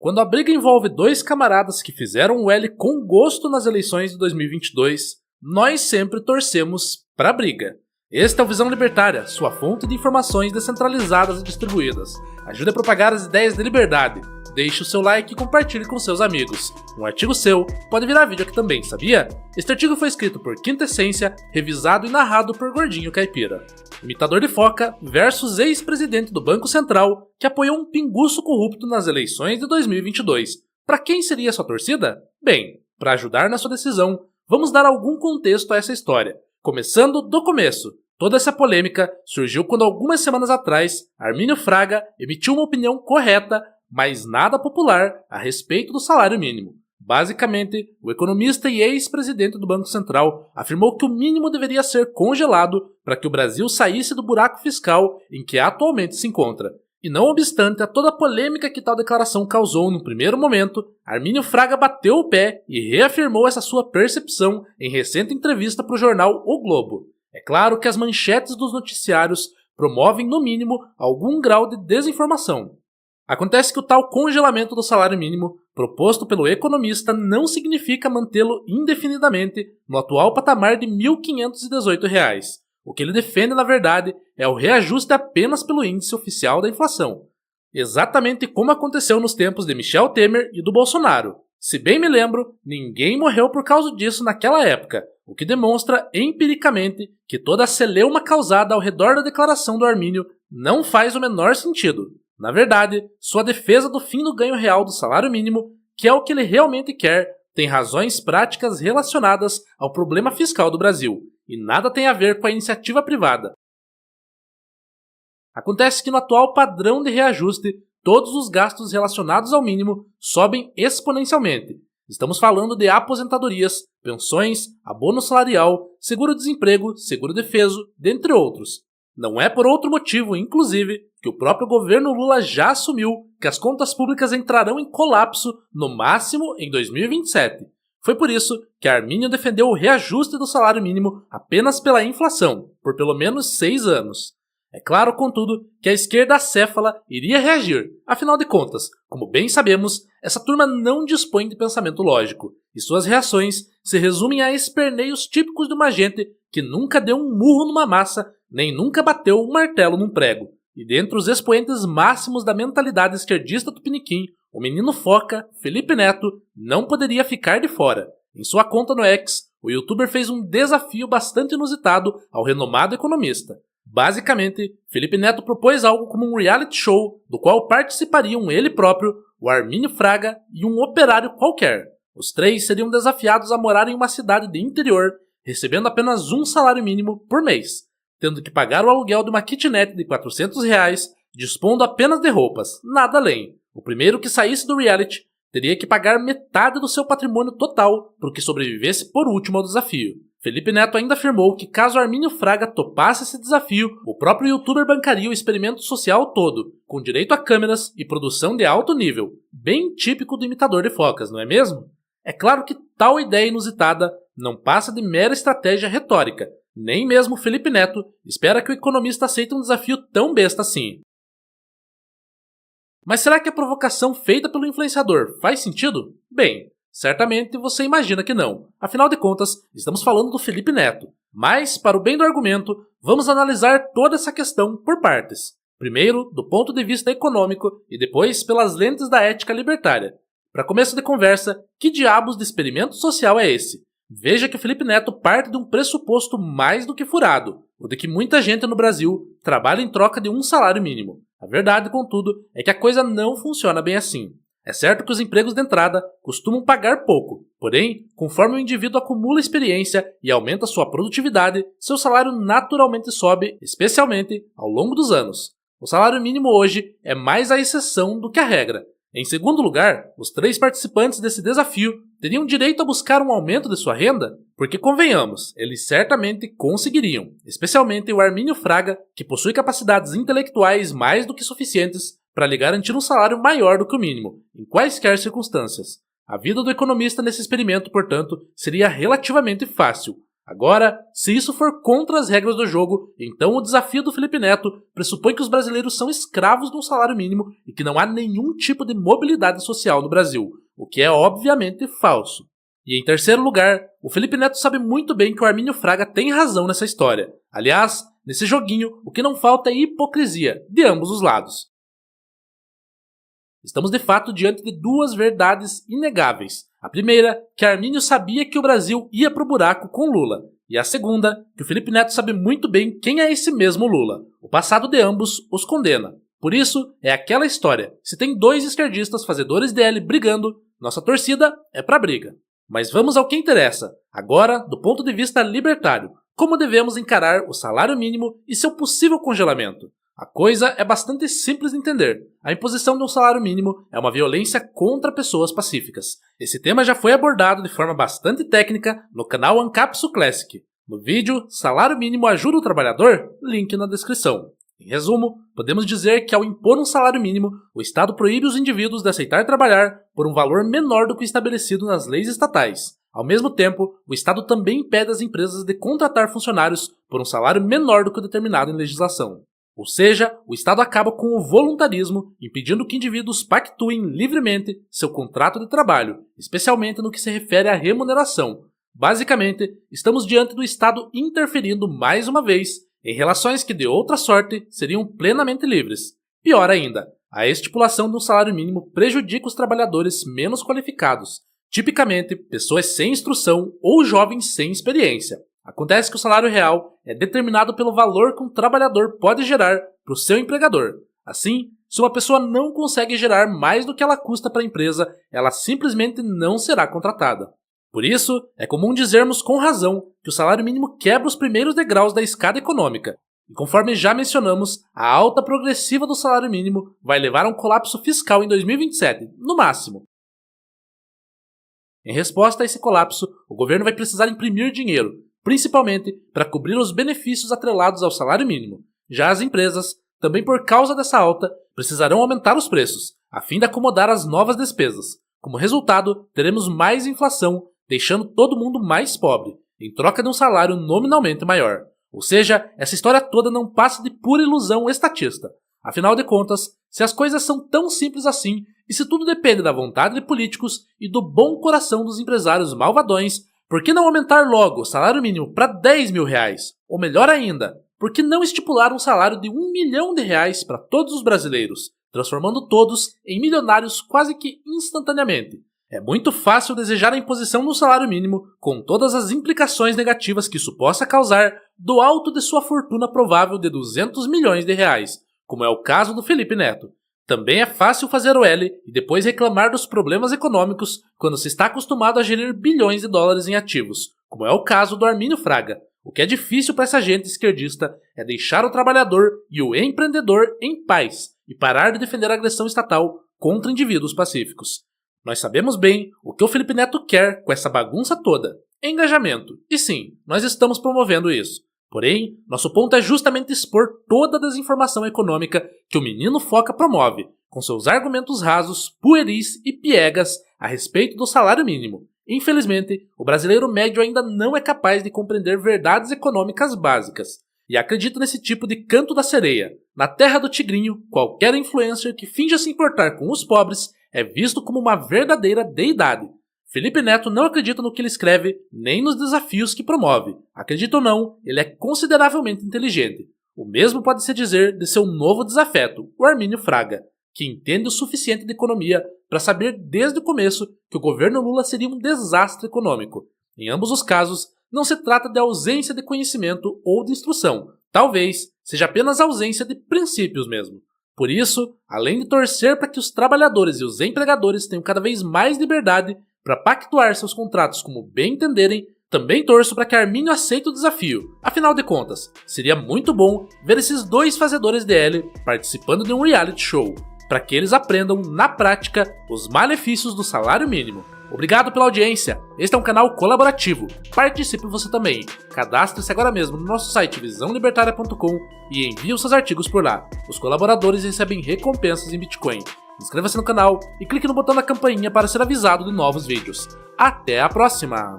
Quando a briga envolve dois camaradas que fizeram o L com gosto nas eleições de 2022, nós sempre torcemos pra briga. Este é o Visão Libertária, sua fonte de informações descentralizadas e distribuídas. Ajude a propagar as ideias de liberdade. Deixe o seu like e compartilhe com seus amigos. Um artigo seu pode virar vídeo aqui também, sabia? Este artigo foi escrito por Quintessência, revisado e narrado por Gordinho Caipira. Imitador de foca versus ex-presidente do Banco Central que apoiou um pinguço corrupto nas eleições de 2022. Para quem seria sua torcida? Bem, para ajudar na sua decisão, vamos dar algum contexto a essa história. Começando do começo. Toda essa polêmica surgiu quando algumas semanas atrás, Armínio Fraga emitiu uma opinião correta, mas nada popular, a respeito do salário mínimo. Basicamente, o economista e ex-presidente do Banco Central afirmou que o mínimo deveria ser congelado para que o Brasil saísse do buraco fiscal em que atualmente se encontra. E não obstante a toda a polêmica que tal declaração causou no primeiro momento, Armínio Fraga bateu o pé e reafirmou essa sua percepção em recente entrevista para o jornal O Globo. É claro que as manchetes dos noticiários promovem, no mínimo, algum grau de desinformação. Acontece que o tal congelamento do salário mínimo proposto pelo economista não significa mantê-lo indefinidamente no atual patamar de R$ 1.518. O que ele defende, na verdade, é o reajuste apenas pelo índice oficial da inflação. Exatamente como aconteceu nos tempos de Michel Temer e do Bolsonaro. Se bem me lembro, ninguém morreu por causa disso naquela época, o que demonstra empiricamente que toda a celeuma causada ao redor da declaração do Armínio não faz o menor sentido. Na verdade, sua defesa do fim do ganho real do salário mínimo, que é o que ele realmente quer, tem razões práticas relacionadas ao problema fiscal do Brasil, e nada tem a ver com a iniciativa privada. Acontece que no atual padrão de reajuste, todos os gastos relacionados ao mínimo sobem exponencialmente. Estamos falando de aposentadorias, pensões, abono salarial, seguro-desemprego, seguro-defeso, dentre outros. Não é por outro motivo, inclusive, que o próprio governo Lula já assumiu que as contas públicas entrarão em colapso no máximo em 2027. Foi por isso que Armínio defendeu o reajuste do salário mínimo apenas pela inflação, por pelo menos 6 anos. É claro, contudo, que a esquerda acéfala iria reagir. Afinal de contas, como bem sabemos, essa turma não dispõe de pensamento lógico, e suas reações se resumem a esperneios típicos de uma gente que nunca deu um murro numa massa, nem nunca bateu um martelo num prego. E dentre os expoentes máximos da mentalidade esquerdista tupiniquim, o menino foca, Felipe Neto, não poderia ficar de fora. Em sua conta no X, o youtuber fez um desafio bastante inusitado ao renomado economista. Basicamente, Felipe Neto propôs algo como um reality show, do qual participariam ele próprio, o Armínio Fraga e um operário qualquer. Os três seriam desafiados a morar em uma cidade de interior, recebendo apenas um salário mínimo por mês, tendo que pagar o aluguel de uma kitnet de R$ 400, dispondo apenas de roupas, nada além. O primeiro que saísse do reality teria que pagar metade do seu patrimônio total para que sobrevivesse por último ao desafio. Felipe Neto ainda afirmou que caso Armínio Fraga topasse esse desafio, o próprio youtuber bancaria o experimento social todo, com direito a câmeras e produção de alto nível, bem típico do imitador de focas, não é mesmo? É claro que tal ideia inusitada não passa de mera estratégia retórica. Nem mesmo Felipe Neto espera que o economista aceite um desafio tão besta assim. Mas será que a provocação feita pelo influenciador faz sentido? Bem, certamente você imagina que não. Afinal de contas, estamos falando do Felipe Neto. Mas, para o bem do argumento, vamos analisar toda essa questão por partes. Primeiro, do ponto de vista econômico e depois pelas lentes da ética libertária. Para começo de conversa, que diabos de experimento social é esse? Veja que o Felipe Neto parte de um pressuposto mais do que furado, o de que muita gente no Brasil trabalha em troca de um salário mínimo. A verdade, contudo, é que a coisa não funciona bem assim. É certo que os empregos de entrada costumam pagar pouco, porém, conforme o indivíduo acumula experiência e aumenta sua produtividade, seu salário naturalmente sobe, especialmente ao longo dos anos. O salário mínimo hoje é mais a exceção do que a regra. Em segundo lugar, os 3 participantes desse desafio teriam direito a buscar um aumento de sua renda? Porque, convenhamos, eles certamente conseguiriam, especialmente o Armínio Fraga, que possui capacidades intelectuais mais do que suficientes para lhe garantir um salário maior do que o mínimo, em quaisquer circunstâncias. A vida do economista nesse experimento, portanto, seria relativamente fácil. Agora, se isso for contra as regras do jogo, então o desafio do Felipe Neto pressupõe que os brasileiros são escravos de um salário mínimo e que não há nenhum tipo de mobilidade social no Brasil, o que é obviamente falso. E em terceiro lugar, o Felipe Neto sabe muito bem que o Armínio Fraga tem razão nessa história. Aliás, nesse joguinho, o que não falta é hipocrisia, de ambos os lados. Estamos de fato diante de duas verdades inegáveis. A primeira, que Armínio sabia que o Brasil ia pro buraco com Lula. E a segunda, que o Felipe Neto sabe muito bem quem é esse mesmo Lula. O passado de ambos os condena. Por isso, é aquela história. Se tem dois esquerdistas fazedores de L brigando, nossa torcida é pra briga. Mas vamos ao que interessa. Agora, do ponto de vista libertário, como devemos encarar o salário mínimo e seu possível congelamento? A coisa é bastante simples de entender. A imposição de um salário mínimo é uma violência contra pessoas pacíficas. Esse tema já foi abordado de forma bastante técnica no canal Ancapsu Classic. No vídeo Salário Mínimo Ajuda o Trabalhador? Link na descrição. Em resumo, podemos dizer que ao impor um salário mínimo, o Estado proíbe os indivíduos de aceitar trabalhar por um valor menor do que o estabelecido nas leis estatais. Ao mesmo tempo, o Estado também impede as empresas de contratar funcionários por um salário menor do que o determinado em legislação. Ou seja, o Estado acaba com o voluntarismo, impedindo que indivíduos pactuem livremente seu contrato de trabalho, especialmente no que se refere à remuneração. Basicamente, estamos diante do Estado interferindo mais uma vez em relações que de outra sorte seriam plenamente livres. Pior ainda, a estipulação de um salário mínimo prejudica os trabalhadores menos qualificados, tipicamente pessoas sem instrução ou jovens sem experiência. Acontece que o salário real é determinado pelo valor que um trabalhador pode gerar para o seu empregador. Assim, se uma pessoa não consegue gerar mais do que ela custa para a empresa, ela simplesmente não será contratada. Por isso, é comum dizermos com razão que o salário mínimo quebra os primeiros degraus da escada econômica. E conforme já mencionamos, a alta progressiva do salário mínimo vai levar a um colapso fiscal em 2027, no máximo. Em resposta a esse colapso, o governo vai precisar imprimir dinheiro, principalmente para cobrir os benefícios atrelados ao salário mínimo. Já as empresas, também por causa dessa alta, precisarão aumentar os preços, a fim de acomodar as novas despesas. Como resultado, teremos mais inflação, deixando todo mundo mais pobre, em troca de um salário nominalmente maior. Ou seja, essa história toda não passa de pura ilusão estatista. Afinal de contas, se as coisas são tão simples assim, e se tudo depende da vontade de políticos e do bom coração dos empresários malvadões, por que não aumentar logo o salário mínimo para 10 mil reais? Ou melhor ainda, por que não estipular um salário de 1 milhão de reais para todos os brasileiros, transformando todos em milionários quase que instantaneamente? É muito fácil desejar a imposição do salário mínimo, com todas as implicações negativas que isso possa causar, do alto de sua fortuna provável de 200 milhões de reais, como é o caso do Felipe Neto. Também é fácil fazer o L e depois reclamar dos problemas econômicos quando se está acostumado a gerir bilhões de dólares em ativos, como é o caso do Armínio Fraga. O que é difícil para essa gente esquerdista é deixar o trabalhador e o empreendedor em paz e parar de defender a agressão estatal contra indivíduos pacíficos. Nós sabemos bem o que o Felipe Neto quer com essa bagunça toda: engajamento. E sim, nós estamos promovendo isso. Porém, nosso ponto é justamente expor toda a desinformação econômica que o menino Foca promove, com seus argumentos rasos, pueris e piegas a respeito do salário mínimo. Infelizmente, o brasileiro médio ainda não é capaz de compreender verdades econômicas básicas, e acredita nesse tipo de canto da sereia. Na terra do tigrinho, qualquer influencer que finja se importar com os pobres é visto como uma verdadeira deidade. Felipe Neto não acredita no que ele escreve, nem nos desafios que promove. Acredita ou não, ele é consideravelmente inteligente. O mesmo pode se dizer de seu novo desafeto, o Armínio Fraga, que entende o suficiente de economia para saber desde o começo que o governo Lula seria um desastre econômico. Em ambos os casos, não se trata de ausência de conhecimento ou de instrução. Talvez seja apenas ausência de princípios mesmo. Por isso, além de torcer para que os trabalhadores e os empregadores tenham cada vez mais liberdade para pactuar seus contratos como bem entenderem, também torço para que Armínio aceite o desafio. Afinal de contas, seria muito bom ver esses dois fazedores de L participando de um reality show, para que eles aprendam, na prática, os malefícios do salário mínimo. Obrigado pela audiência, este é um canal colaborativo, participe você também. Cadastre-se agora mesmo no nosso site visãolibertaria.com e envie os seus artigos por lá. Os colaboradores recebem recompensas em Bitcoin. Inscreva-se no canal e clique no botão da campainha para ser avisado de novos vídeos. Até a próxima!